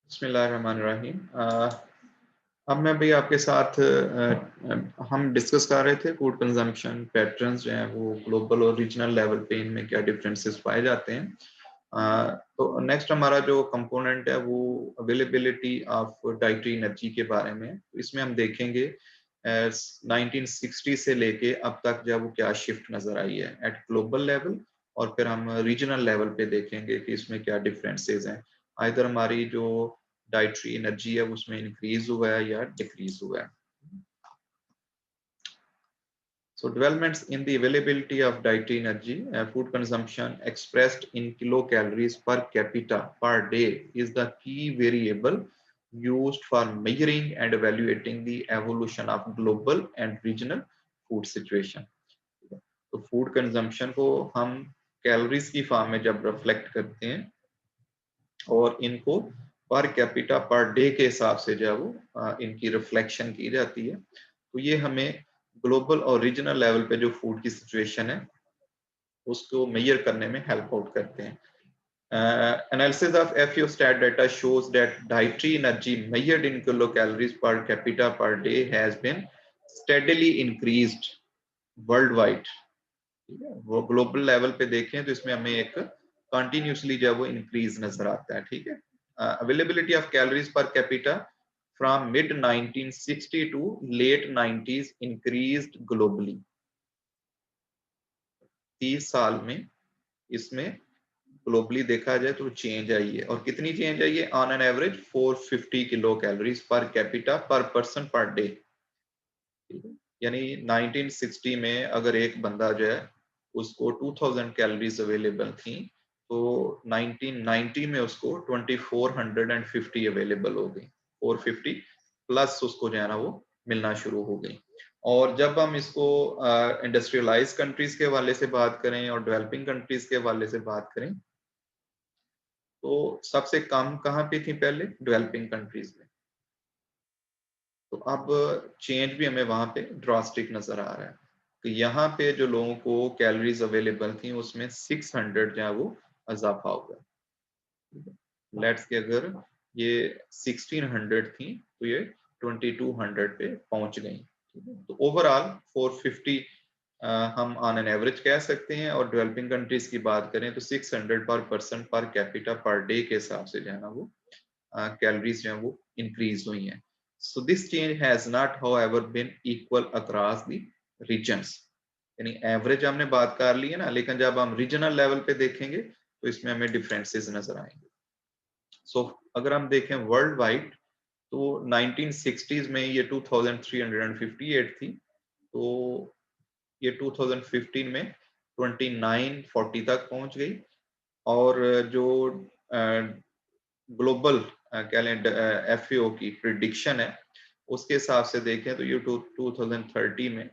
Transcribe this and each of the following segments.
बिस्मिल्लाहिर्रहमानिर्रहीम। अब मैं भी आपके साथ हम डिस्कस कर रहे थे फूड कंजम्पशन पैटर्न्स जो हैं वो ग्लोबल और रीजनल लेवल पे इनमें क्या डिफरेंसेस पाए जाते हैं। तो नेक्स्ट हमारा जो कंपोनेंट है वो अवेलेबिलिटी ऑफ डाइटरी एनर्जी के बारे में है। इसमें हम देखेंगे 1960 से लेके अब तक जो है वो क्या शिफ्ट नजर आई है एट ग्लोबल लेवल, और फिर हम रीजनल लेवल पे देखेंगे कि इसमें क्या डिफरेंसेस हैं। आइदर हमारी जो डाइटरी एनर्जी है उसमें इंक्रीज हुआ है या डिक्रीज हुआ है। So developments in the availability of dietary energy, food consumption expressed in kilocalories per capita per day is the key variable used for measuring and evaluating the evolution of global and regional food situation. तो food consumption को हम calories की form में जब reflect करते हैं और इनको पर कैपिटा पर डे के हिसाब से जो है वो इनकी रिफ्लेक्शन की जाती है, तो ये हमें ग्लोबल और रीजनल लेवल पे जो फूड की सिचुएशन है उसको मेजर करने में हेल्प आउट करते हैं। Analysis of FAO stat data shows that dietary energy measured in kilocalories per capita per day has been steadily increased worldwide। ठीक है, वो ग्लोबल लेवल पे देखें तो इसमें हमें एक कंटिन्यूसली जो है वो इंक्रीज नजर आता है। ठीक है, availability of calories per capita from mid 1960 to late 90s increased globally. 30 साल में इसमें ग्लोबली देखा जाए तो चेंज आई है, और कितनी चेंज आई है? On an average 450 kilo calories per capita पर पर्सन पर डे। यानी 1960 में अगर एक बंदा जो है उसको 2000 कैलोरीज अवेलेबल थी, तो 1990 में उसको 2450 अवेलेबल हो गई। 450 प्लस उसको जो है ना वो मिलना शुरू हो गई। और जब हम इसको इंडस्ट्रियलाइज कंट्रीज के हवाले से बात करें और डेवलपिंग कंट्रीज के हवाले से बात करें, तो सबसे कम कहाँ पे थी? पहले डेवलपिंग कंट्रीज में। तो अब चेंज भी हमें वहां पे ड्रास्टिक नजर आ रहा है कि यहाँ पे जो लोगों को कैलोरीज अवेलेबल थी उसमें 600 जो है वो इजाफा हो गया। लेट्स के अगर ये 1600 थी तो ये 2200 पे पहुंच गई। तो ओवरऑल 450 हम ऑन एन एवरेज कह सकते हैं, और डेवलपिंग कंट्रीज की बात करें तो 600 पर person per capita per day के हिसाब से जो है ना वो कैलोरीज जो है वो इंक्रीज हुई हैं। So this change has not however been equal across the regions. यानी एवरेज हमने बात कर ली है ना, लेकिन जब हम रीजनल लेवल पे देखेंगे तो इसमें हमें डिफरेंसेस नजर आएंगे। सो अगर हम देखें वर्ल्ड वाइड तो 1960s में ये 2358 थी, तो ये 2015 में 2940 तक पहुंच गई। और जो ग्लोबल कैलेंडर एफएओ की प्रिडिक्शन है उसके हिसाब से देखें तो ये 2030 में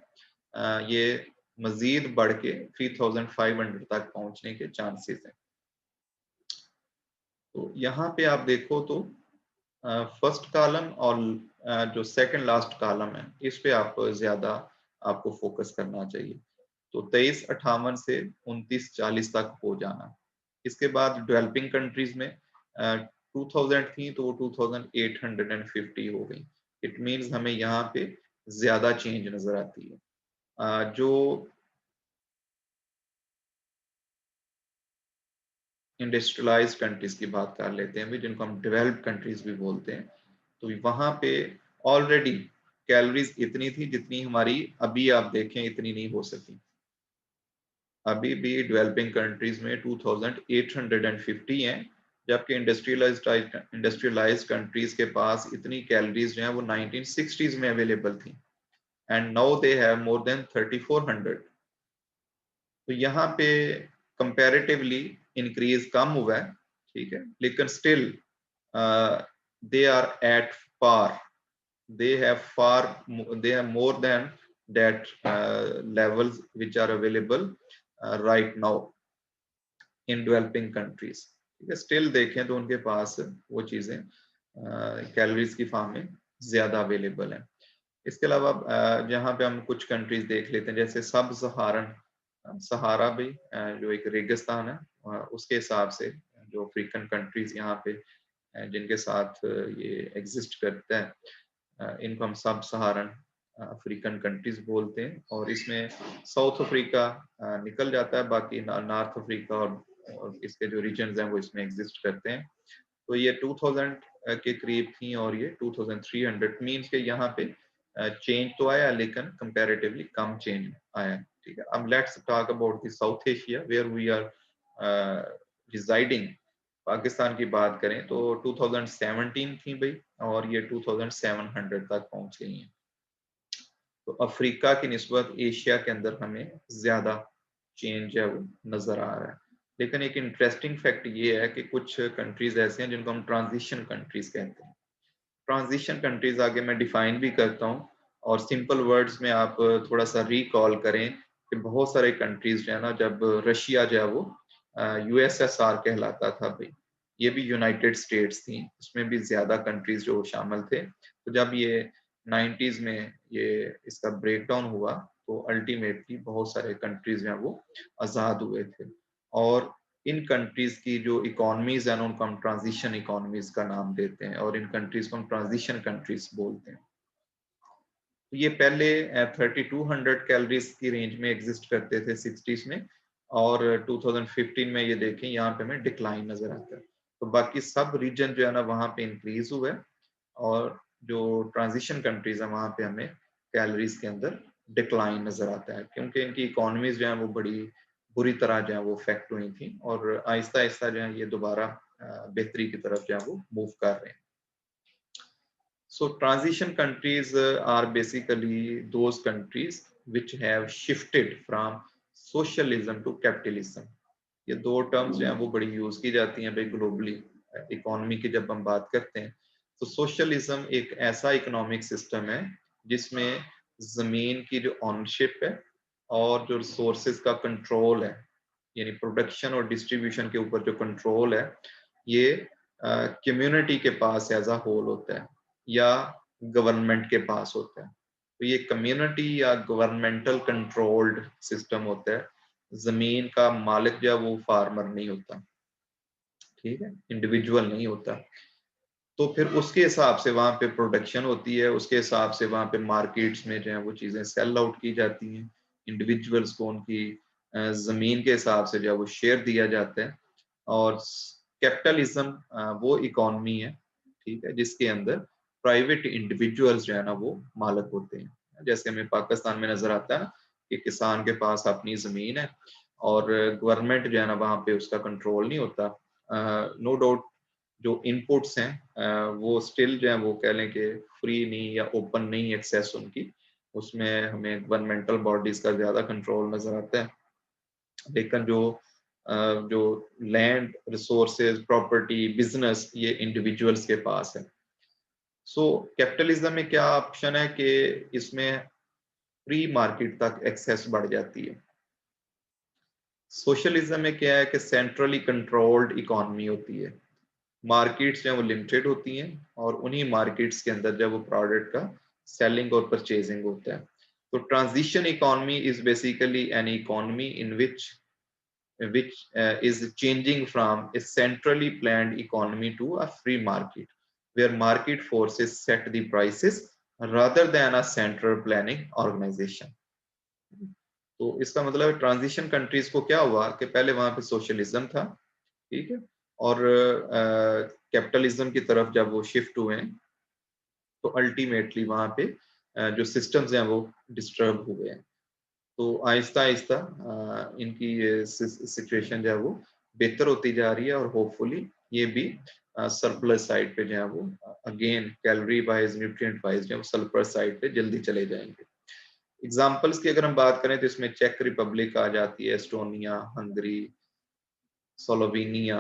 ये मजीद बढ़ के 3500 तक पहुंचने के चांसेस हैं। तो यहाँ पे आप देखो तो फर्स्ट कॉलम और जो सेकंड लास्ट कॉलम है इस पे आप ज्यादा आपको फोकस करना चाहिए। तो 2358 से 2940 तक हो जाना। इसके बाद डेवलपिंग कंट्रीज में 2000 थी तो वो 2850 हो गई। इट मीन्स हमें यहाँ पे ज्यादा चेंज नजर आती है। जो इंडस्ट्रियलाइज कंट्रीज की बात कर लेते हैं भी, जिनको हम डेवलप्ड कंट्रीज भी बोलते हैं, तो वहां पे ऑलरेडी कैलोरीज इतनी थी जितनी हमारी अभी आप देखें इतनी नहीं हो सकी। अभी भी डेवलपिंग कंट्रीज में 2850 हैं, जबकि इंडस्ट्रियलाइज्ड कंट्रीज के पास इतनी कैलोरीज जो है वो 1960s में अवेलेबल थी, and now they have more than 3400। तो यहाँ पे कंपैरेटिवली इंक्रीज कम हुआ है, ठीक है, लेकिन still they are at par. they have more than that levels which are available right now in developing countries। ठीक है, स्टिल देखें तो उनके पास वो चीजें कैलोरीज की फॉर्म में ज्यादा अवेलेबल है। इसके अलावा जहाँ पे हम कुछ कंट्रीज देख लेते हैं, जैसे सब सहारा भी जो एक रेगिस्तान है, उसके हिसाब से जो अफ्रीकन कंट्रीज यहाँ पे जिनके साथ ये एग्जिस्ट करता है, इनको हम सब सहारन अफ्रीकन कंट्रीज बोलते हैं। और इसमें साउथ अफ्रीका निकल जाता है, बाकी नॉर्थ अफ्रीका और इसके जो रीजन्स हैं वो इसमें एग्जिस्ट करते हैं। तो ये 2000 के करीब थी और ये 2300 मीन्स के यहाँ पे चेंज तो आया लेकिन कंपैरेटिवली कम चेंज आया। ठीक है, अब let's talk about the South Asia where we are residing. Pakistan की बात करें तो 2017 थी भाई, और ये 2700 तक पहुंच गई हैं। तो अफ्रीका की निस्बत एशिया के अंदर हमें ज्यादा चेंज है वो नजर आ रहा है। लेकिन एक इंटरेस्टिंग फैक्ट ये है कि कुछ कंट्रीज ऐसे हैं जिनको हम ट्रांजिशन कंट्रीज कहते हैं। ट्रांजिशन कंट्रीज आगे मैं डिफाइन भी करता हूँ, और सिंपल वर्ड्स में आप थोड़ा सा रिकॉल करें कि बहुत सारे कंट्रीज जो है ना, जब रशिया जो है वो यूएसएसआर कहलाता था भाई, ये भी यूनाइटेड स्टेट्स थी, उसमें भी ज्यादा कंट्रीज जो शामिल थे। तो जब ये 90s में ये इसका ब्रेकडाउन हुआ तो अल्टीमेटली बहुत सारे कंट्रीज जो हैं वो आज़ाद हुए थे। और इन कंट्रीज की जो इकोनॉमीज हैं उनको हम ट्रांजिशन इकोनॉमीज का नाम देते हैं, और इन कंट्रीज को हम ट्रांजिशन कंट्रीज बोलते हैं। तो ये पहले 3200 कैलोरीज की रेंज में एग्जिस्ट करते थे 60s में, और 2015 में ये देखें यहाँ पे हमें डिक्लाइन नजर आता है। तो बाकी सब रीजन जो है ना वहाँ पे इंक्रीज हुआ है, और जो ट्रांजिशन कंट्रीज है वहाँ पे हमें कैलोरीज के अंदर डिक्लाइन नजर आता है, क्योंकि इनकी इकोनॉमीज जो है वो बड़ी बुरी तरह जो है वो अफेक्ट हुई थी, और आहिस्ता आहिस्ता जो है ये दोबारा बेहतरी की तरफ जो है वो मूव कर रहे हैं। So transition countries are basically those countries which have shifted from socialism to capitalism. ये दो टर्म्स जो हैं वो बड़ी यूज की जाती हैं भाई ग्लोबली इकोनॉमी की जब हम बात करते हैं। तो सोशलिज्म एक ऐसा इकोनॉमिक सिस्टम है जिसमें जमीन की जो ऑनरशिप है और जो रिसोर्सेज का कंट्रोल है, यानी प्रोडक्शन और डिस्ट्रीब्यूशन के ऊपर जो कंट्रोल है, ये कम्युनिटी के पास एज अ होल होता है या गवर्नमेंट के पास होता है। तो ये कम्युनिटी या गवर्नमेंटल कंट्रोल्ड सिस्टम होता है। जमीन का मालिक जो है वो फार्मर नहीं होता, ठीक है, इंडिविजुअल नहीं होता। तो फिर उसके हिसाब से वहां पे प्रोडक्शन होती है, उसके हिसाब से वहां पे मार्केट्स में जो है वो चीजें सेल आउट की जाती हैं। इंडिविजुअल्स को उनकी जमीन के हिसाब से जो है वो शेयर दिया जाता है। और कैपिटलिज्म वो इकोनॉमी है, ठीक है, जिसके अंदर प्राइवेट इंडिविजुअल्स जो है ना वो मालिक होते हैं। जैसे हमें पाकिस्तान में नजर आता है ना कि किसान के पास अपनी जमीन है और गवर्नमेंट जो है ना वहाँ पे उसका कंट्रोल नहीं होता। नो डाउट जो इनपुट्स हैं वो स्टिल जो है वो कह लें कि फ्री नहीं या ओपन नहीं एक्सेस उनकी, उसमें हमें गवर्नमेंटल बॉडीज का ज्यादा कंट्रोल नजर आता है। लेकिन जो लैंड रिसोर्सेज प्रॉपर्टी बिजनेस ये इंडिविजुअल्स के पास है। सो कैपिटलिज्म में क्या ऑप्शन है कि इसमें फ्री मार्केट तक एक्सेस बढ़ जाती है। सोशलिज्म में क्या है कि सेंट्रली कंट्रोल्ड इकोनॉमी होती है, मार्केट्स जो है वो लिमिटेड होती हैं, और उन्हीं मार्केट्स के अंदर जब वो प्रोडक्ट का सेलिंग और परचेजिंग होता है। तो transition economy is basically an economy in which is changing from a centrally planned economy to a free market where market forces set the prices rather than a central planning organization. तो इसका मतलब transition countries को क्या हुआ कि पहले वहां पे सोशलिज्म था, ठीक है, और कैपिटलिज्म की तरफ जब वो शिफ्ट हुए तो अल्टीमेटली वहां पे जो सिस्टम्स हैं वो डिस्टर्ब हुए हैं। तो आहिस्ता आहिस्ता इनकी सिचुएशन जो है वो बेहतर होती जा रही है, और होपफुली ये भी सरप्लस साइड पे जो है वो again calorie wise nutrient wise जो है सरप्लस साइड पे जल्दी चले जाएंगे। एग्जांपल्स की अगर हम बात करें तो इसमें चेक रिपब्लिक आ जाती है, Estonia, Hungary, Slovenia,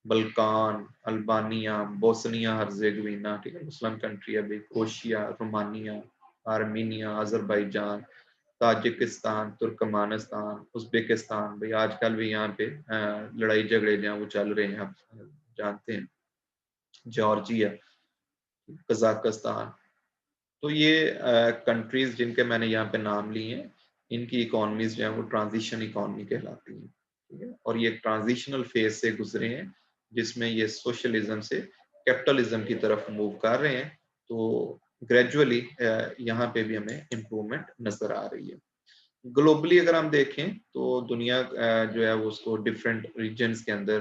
Balkan, Albania, Bosnia Herzegovina, ठीक है, मुस्लिम कंट्री है भाई, crochet, Romania, Armenia, Azerbaijan, Tajikistan, Turkmenistan, Uzbekistan, भाई आजकल भी यहाँ पे लड़ाई झगड़े जो वो चल रहे हैं, आप जानते हैं, जॉर्जिया, कजाकिस्तान। तो ये कंट्रीज जिनके मैंने यहाँ पे नाम लिए हैं, इनकी इकोनॉमीज जो है वो ट्रांजिशन इकोनॉमी कहलाती हैं, ठीक है, और ये ट्रांजिशनल फेज से गुजरे हैं जिसमें ये सोशलिज्म से कैपिटलिज्म की तरफ मूव कर रहे हैं, तो ग्रेजुअली यहाँ पे भी हमें इम्प्रूवमेंट नजर आ रही है। ग्लोबली अगर हम देखें तो दुनिया जो है वो उसको डिफरेंट रीजन्स के अंदर,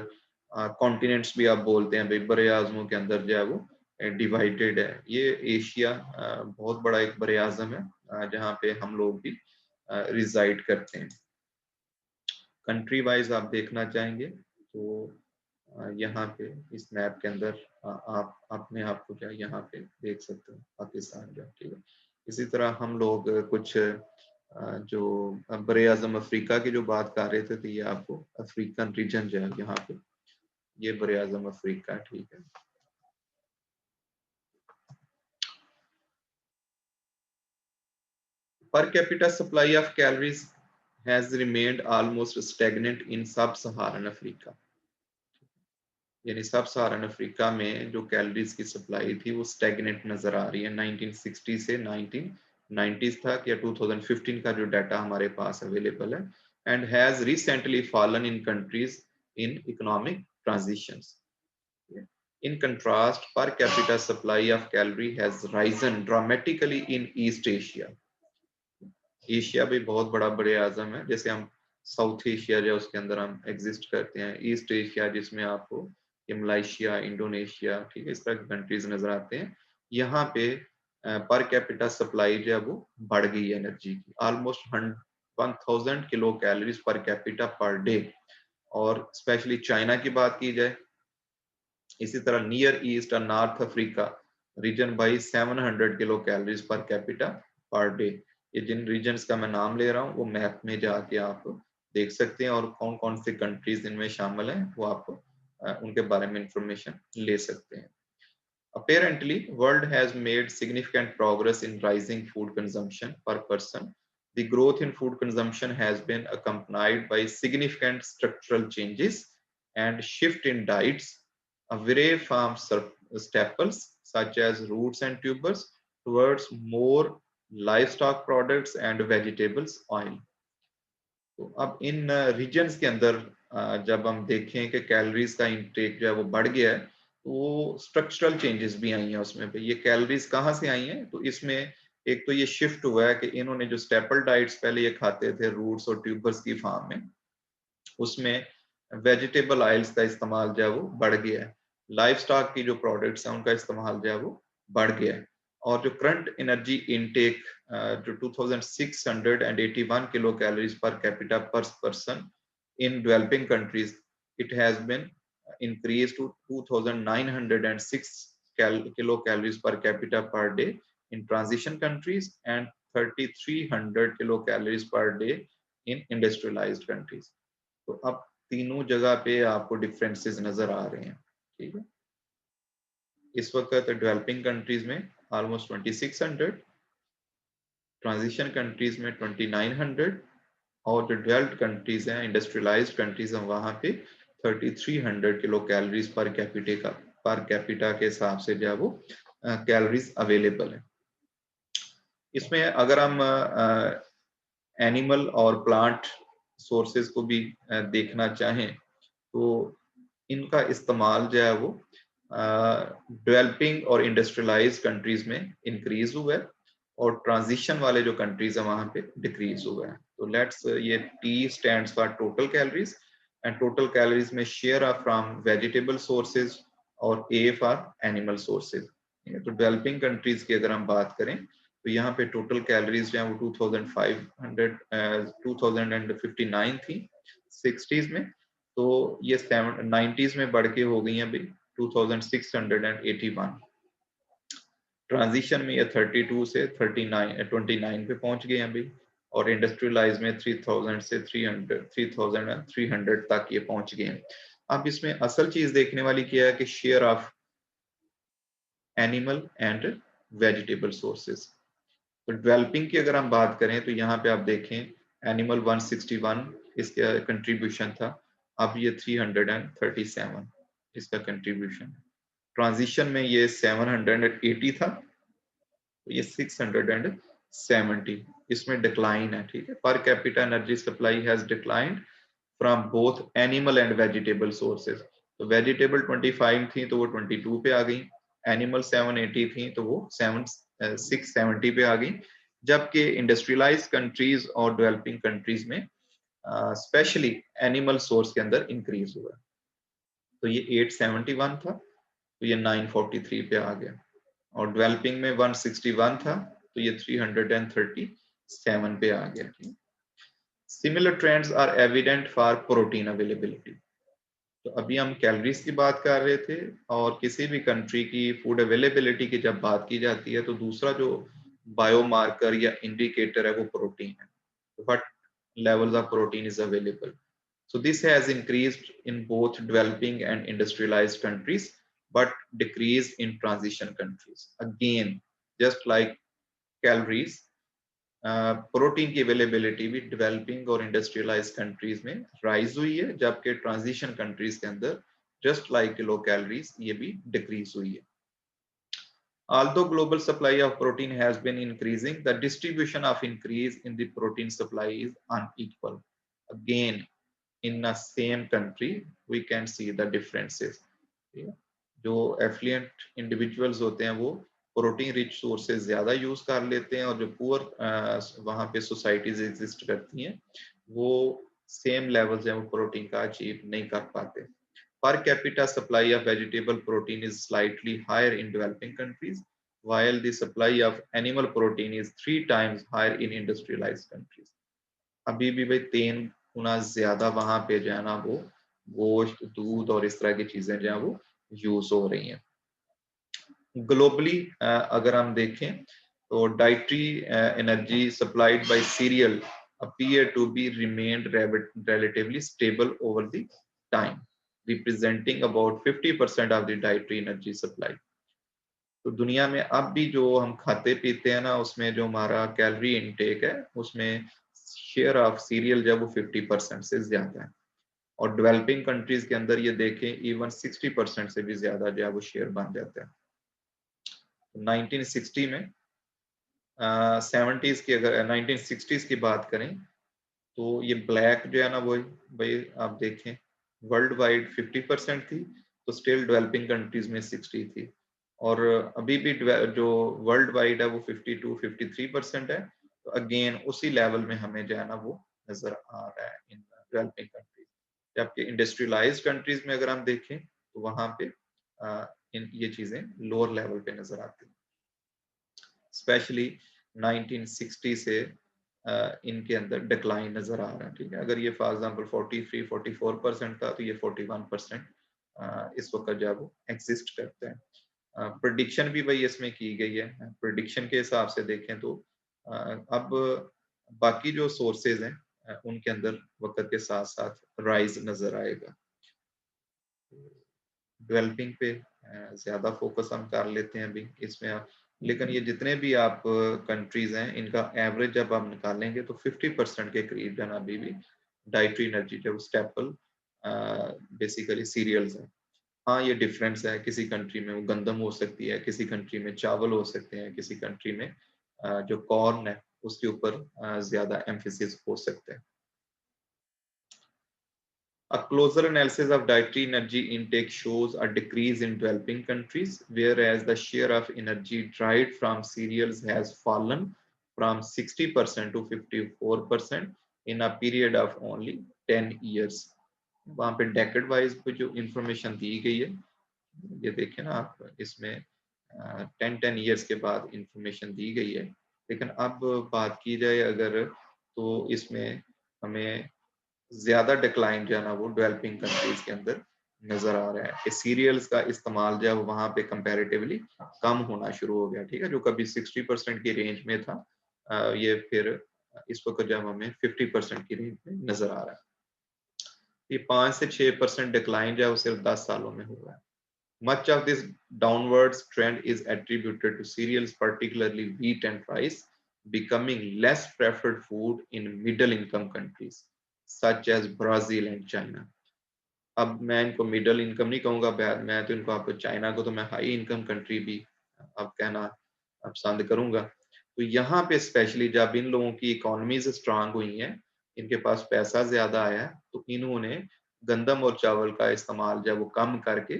कॉन्टिनेंट्स भी आप बोलते हैं भाई, बड़े आज़मों के अंदर जो है वो डिवाइडेड है। ये एशिया बहुत बड़ा एक बड़े आज़म है जहाँ पे हम लोग भी रिजाइड करते हैं। कंट्री वाइज आप देखना चाहेंगे तो यहाँ पे इस मैप के अंदर आप अपने आप को क्या यहाँ पे देख सकते हो, पाकिस्तान जो, ठीक है। इसी तरह हम लोग कुछ जो बड़े आज़म अफ्रीका की जो बात कर रहे थे, तो ये आपको अफ्रीकन रीजन जो है यहाँ पे, ये बड़े आज़म अफ्रीका, ठीक है। Per capita supply of calories has remained almost stagnant in sub-Saharan Africa. यानी सब सहारन अफ्रीका में जो कैलोरीज की सप्लाई थी वो स्टैग्नेंट नजर आ रही है। 1960 से 1990s तक या 2015 का जो डाटा हमारे पास अवेलेबल है, and has recently fallen in countries in economic transitions. In contrast, per capita supply of calorie has risen dramatically in East Asia. Asia भी बहुत बड़े आज़म है, जैसे हम साउथ एशिया जो उसके अंदर हम एग्जिस्ट करते हैं, ईस्ट एशिया जिसमें आपको ये मलेशिया, इंडोनेशिया, ठीक है, इस तरह की कंट्रीज नजर आते हैं। यहाँ पे पर कैपिटा सप्लाई जो है वो बढ़ गई है एनर्जी की, almost 1000 kilo calories per capita per day. और स्पेशली चाइना की बात की जाए, इसी तरह नियर ईस्ट और north Africa reason by 700 kilo calories per capita per day. ये जिन रीजन्स का मैं नाम ले रहा हूँ वो मैप में जाके आप देख सकते हैं, और कौन कौन से कंट्रीज इनमें शामिल हैं वो आप उनके बारे में इंफॉर्मेशन ले सकते हैं। Apparently, world has made significant progress in rising food consumption per person. The growth in food consumption has been accompanied by significant structural changes and shift in diets away from staples such as roots and tubers towards more livestock products and vegetables oil. तो अब इन regions के अंदर जब हम देखें कि calories का intake जो है वो बढ़ गया है, तो वो स्ट्रक्चरल चेंजेस भी आई हैं उसमें। ये कैलोरीज कहाँ से आई हैं, तो इसमें एक तो ये शिफ्ट हुआ है कि इन्होंने जो स्टेपल डाइट्स पहले ये खाते थे रूट्स और ट्यूबर्स की फॉर्म में, उसमें वेजिटेबल ऑयल्स का इस्तेमाल जो है वो बढ़ गया है। लाइफ स्टॉक की जो प्रोडक्ट्स हैं उनका इस्तेमाल जो है वो बढ़ गया है। और जो करंट एनर्जी इनटेक जो 2681 किलो कैलोरीज पर कैपिटा पर person in developing countries, it has been increased to 2906 kilocalories per capita per day in transition countries and 3300 kilocalories per day in industrialized countries. तो अब तीनों जगह पे आपको differences नजर आ रहे हैं, ठीक है। इस वक्त डेवलपिंग कंट्रीज में ऑलमोस्ट 2600, ट्रांजिशन कंट्रीज में 2900, और जो डेवलप्ड कंट्रीज हैं, इंडस्ट्रियलाइज्ड कंट्रीज हैं, वहां पे 3300 किलो कैलोरीज पर कैपिटा के हिसाब से जो है वो कैलोरीज अवेलेबल है। इसमें अगर हम एनिमल और प्लांट सोर्सेज को भी देखना चाहें तो इनका इस्तेमाल जो है वो डेवलपिंग और इंडस्ट्रियलाइज्ड कंट्रीज में इंक्रीज हुआ है, और ट्रांजिशन वाले जो कंट्रीज है वहां पे डिक्रीज हुआ है। तो लेट्स, ये T stands for total calories, and total calories में share are from vegetable sources और A फॉर एनिमल सोर्सेज। तो डेवलपिंग कंट्रीज की अगर हम बात करें तो यहाँ पे टोटल कैलोरीज जो है वो 2059 थी 60s में, तो ये 90s में बढ़ के हो गई हैं अभी 2681। ट्रांजिशन में ये 32 से 29 पे पहुंच गए अभी, और इंडस्ट्रियलाइज में 3000 से 3300 तक ये पहुंच गए हैं। अब इसमें असल चीज देखने वाली क्या है कि share of animal and vegetable sources. तो डेवलपिंग की अगर हम बात करें तो यहाँ पे आप देखें एनिमल 161 इसका कंट्रीब्यूशन था, अब ये 337 इसका कंट्रीब्यूशन। ट्रांजिशन में ये 780 था, तो ये 670 इसमें डिक्लाइन है, ठीक है। Per capita energy supply has declined from both animal and vegetable sources. तो वेजिटेबल 25 थी तो वो 22 पे आ गई, एनिमल 780 थी तो वो 670 पे आ गई, जबकि इंडस्ट्रियलाइज कंट्रीज और डेवलपिंग कंट्रीज में स्पेशली एनिमल सोर्स के अंदर इंक्रीज हुआ। तो ये 871 था तो ये 943 पे आ गया, और डेवलपिंग में 161 था तो ये 337 पे आ गया। Similar trends are evident for protein availability. तो अभी हम कैलोरीज की बात कर रहे थे, और किसी भी कंट्री की फूड अवेलेबिलिटी की जब बात की जाती है तो दूसरा जो बायोमार्कर या इंडिकेटर है वो प्रोटीन है, what levels of protein is available. So this has increased in both developing and industrialized countries, but decreased in transition countries. Again, just like calories, protein की अवेलेबिलिटी भी डेवलपिंग और industrialise countries में rise हुई है, जबकि transition countries के अंदर just like kilo calories ये भी डिक्रीज हुई है। Although global supply of protein has been increasing, the distribution of increase in the protein supply is unequal. Again, in the same country, we can see the differences. जो effluent individuals होते हैं वो protein rich sources ज्यादा use कर लेते हैं, और जो पुअर वहां पे सोसाइटीज एग्जिस्ट करती हैं वो सेम लेवल्स हैं वो प्रोटीन का अचीव नहीं कर पाते। Per capita supply of vegetable protein is slightly higher in developing countries, while the supply of animal protein is 3 times higher in industrialized countries. अभी भी भाई 3 गुना ज्यादा वहां पे जो है ना वो गोश्त, दूध और इस तरह की चीजें जो है वो यूज हो रही हैं। ग्लोबली अगर हम देखें तो dietary energy supplied by serial appear to be remained relatively stable over the time, representing about 50% of the dietary energy supply. तो दुनिया में अब भी जो हम खाते पीते हैं ना उसमें जो हमारा कैलोरी इनटेक है उसमें शेयर ऑफ सीरियल जो है वो 50% से ज्यादा है, और डेवलपिंग कंट्रीज के अंदर ये देखें इवन 60% से भी ज्यादा जो है वो शेयर बन जाता है। 1960 में 70s की अगर 1960s की बात करें तो ये ब्लैक जो है ना वो भाई आप देखें वर्ल्ड वाइड 50% थी, तो स्टिल डेवलपिंग कंट्रीज में 60 थी, और अभी भी जो वर्ल्ड वाइड है वो 52-53% है। तो अगेन उसी लेवल में हमें जो है ना वो नजर आ रहा है इन डेवलपिंग कंट्रीज, जबकि इंडस्ट्रियलाइज्ड कंट्रीज में अगर हम देखें तो वहां पे इन ये चीजें लोअर लेवल पे नजर आती हैं, स्पेशली 1960 से इनके अंदर डिक्लाइन नजर आ रहा है। ठीक है, अगर ये फॉर एग्जांपल 43-44% था तो ये 41% इस वक्त जो है वो एग्जिस्ट करता है। प्रेडिक्शन भी भाई इसमें की गई है, प्रेडिक्शन के हिसाब से देखें तो अब बाकी जो सोर्सेज हैं उनके अंदर वक्त के साथ साथ राइज नजर आएगा। डेवलपिंग पे ज्यादा फोकस हम कर लेते हैं अभी इसमें लेकिन ये जितने भी आप कंट्रीज हैं इनका एवरेज जब आप निकालेंगे तो 50% के करीब जो अभी भी डाइटरी एनर्जी जो स्टेपल बेसिकली सीरियल्स है। हाँ ये डिफरेंस है, किसी कंट्री में वो गंदम हो सकती है, किसी कंट्री में चावल हो सकते हैं, किसी कंट्री में जो कॉर्न है उसके ऊपर ज्यादा एम्फेसिस हो सकता है। A closer analysis of dietary energy intake shows a decrease in developing countries, whereas the share of energy derived from cereals has fallen from 60% to 54% in a period of only 10 years. वहाँ पे decade wise पे जो information दी गई है ये देखें ना आप, इसमें 10 ईयर्स के बाद इंफॉर्मेशन दी गई है, लेकिन अब बात की जाए अगर तो इसमें हमें ज्यादा डिक्लाइन जो है ना वो डेवलपिंग कंट्रीज के अंदर नजर आ रहा है कि सीरियल्स का इस्तेमाल जो है वहां पे कंपैरेटिवली कम होना शुरू हो गया। ठीक है, जो कभी 60% की रेंज में था ये फिर इस वक्त जब हमें 50% की रेंज में नजर आ रहा है। ये 5 से 6% डिक्लाइन जो है वो सिर्फ 10 सालों में हुआ है। Much of this downwards trend is attributed to cereals, particularly wheat and rice, becoming less preferred food in middle income countries such as Brazil and China. अब मैं इनको मिडिल इनकम नहीं कहूंगा, मैं तो इनको आपको चाइना को तो मैं हाई इनकम कंट्री भी अब कहना पसंद करूंगा। तो यहाँ पे स्पेशली जब इन लोगों की इकोनॉमीज स्ट्रांग हुई हैं, इनके पास पैसा ज्यादा आया, तो इन्होंने गंदम और चावल का इस्तेमाल जो है वो कम करके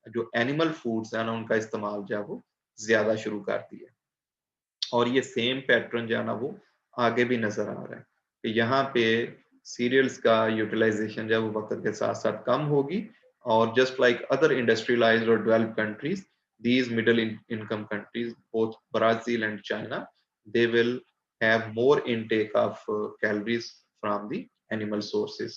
जो एनिमल फूड्स हैं ना उनका इस्तेमाल जो है वो ज्यादा शुरू कर दिया। और ये सेम पैटर्न जो है ना वो आगे भी नजर आ रहा है कि यहाँ पे सीरियल्स का यूटिलाइजेशन जो है वो वक्त के साथ साथ कम होगी, और जस्ट लाइक अदर इंडस्ट्रियलाइज्ड और developed countries, these middle income countries, both Brazil and China, they will have more intake of calories from the animal sources.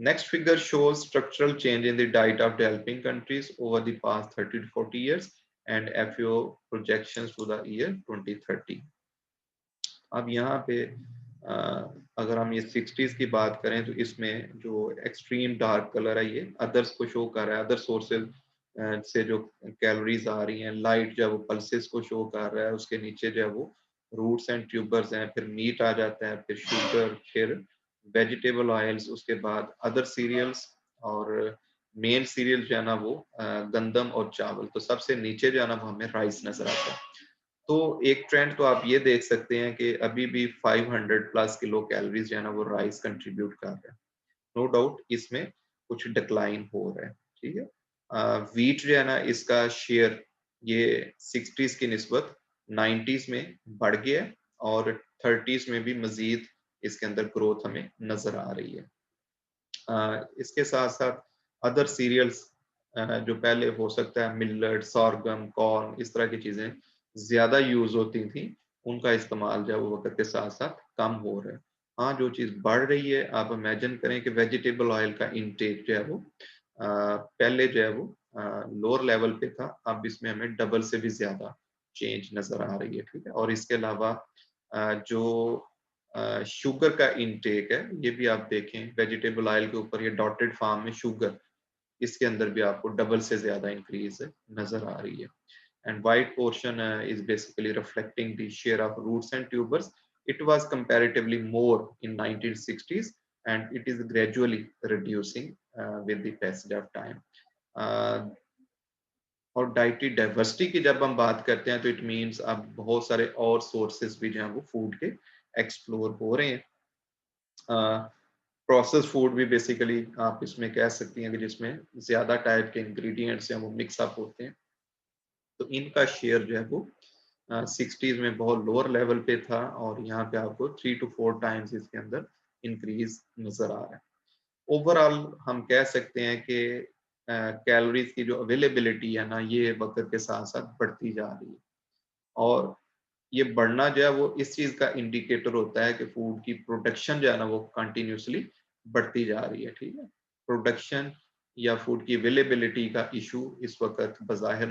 Next figure shows structural change in the diet of developing countries over the past 30 to 40 years and FAO projections to the year 2030. अब यहाँ पे अगर हम ये 60s की बात करें तो इसमें जो एक्सट्रीम डार्क कलर है ये अदर्स को शो कर रहा है, अदर सोर्सेज से जो कैलोरीज आ रही हैं, लाइट जो है वो पल्सेस को शो कर रहा है, उसके नीचे जो है वो रूट्स एंड ट्यूबर्स हैं, फिर मीट आ जाता है, फिर शुगर, फिर वेजिटेबल ऑयल्स, उसके बाद अदर सीरियल्स, और मेन सीरियल जो है ना वो गंदम और चावल। तो सबसे नीचे जो है ना वो हमें राइस नजर आता है। तो एक ट्रेंड तो आप ये देख सकते हैं कि अभी भी 500 प्लस किलो कैलोरीज जो है ना वो राइस कंट्रीब्यूट कर रहा है। नो डाउट इसमें कुछ डिक्लाइन हो रहा है, ठीक है। वीट जो है ना इसका शेयर ये 60s की निस्बत 90s में बढ़ गया है, और 30s में भी मजीद इसके अंदर ग्रोथ हमें नजर आ रही है। इसके साथ साथ अदर सीरियल्स जो पहले हो सकता है मिलेट, सॉरगम, कॉर्न, इस तरह की चीजें ज्यादा यूज होती थी, उनका इस्तेमाल जो है वो वक्त के साथ साथ कम हो रहा है। हाँ, जो चीज बढ़ रही है, आप इमेजिन करें कि वेजिटेबल ऑयल का इनटेक जो है वो पहले जो है वो लोअर लेवल पे था, अब इसमें हमें डबल से भी ज्यादा चेंज नजर आ रही है, ठीक है। और इसके अलावा जो शुगर का इनटेक है, ये भी आप देखें वेजिटेबल ऑयल के ऊपर ये डॉटेड फार्म में शुगर, इसके अंदर भी आपको डबल से ज्यादा इंक्रीज नजर आ रही है। And white portion is basically reflecting the share of roots and tubers. It was comparatively more in 1960s and it is gradually reducing with the passage of time. और डाइटरी डाइवर्सिटी की जब हम बात करते हैं तो इट मीन्स अब बहुत सारे और सोर्सेस भी जो हैं वो फूड के एक्सप्लोर हो रहे हैं। प्रोसेस फूड भी बेसिकली आप इसमें कह सकती हैं कि जिसमें ज्यादा टाइप के इंग्रेडिएंट्स हैं वो मिक्सअप होते हैं, तो इनका शेयर जो है वो 60s में बहुत लोअर लेवल पे था, और यहाँ पे आपको 3 to 4 टाइम्स इसके अंदर इंक्रीज नजर आ रहा है। ओवरऑल हम कह सकते हैं कि कैलोरीज की जो अवेलेबिलिटी है ना ये वक्त के साथ साथ बढ़ती जा रही है, और ये बढ़ना जो है वो इस चीज का इंडिकेटर होता है कि फूड की प्रोडक्शन जो है ना वो कंटिन्यूसली बढ़ती जा रही है, ठीक है। प्रोडक्शन या फूड की अवेलेबिलिटी का इशू इस वक्त बज़ाहिर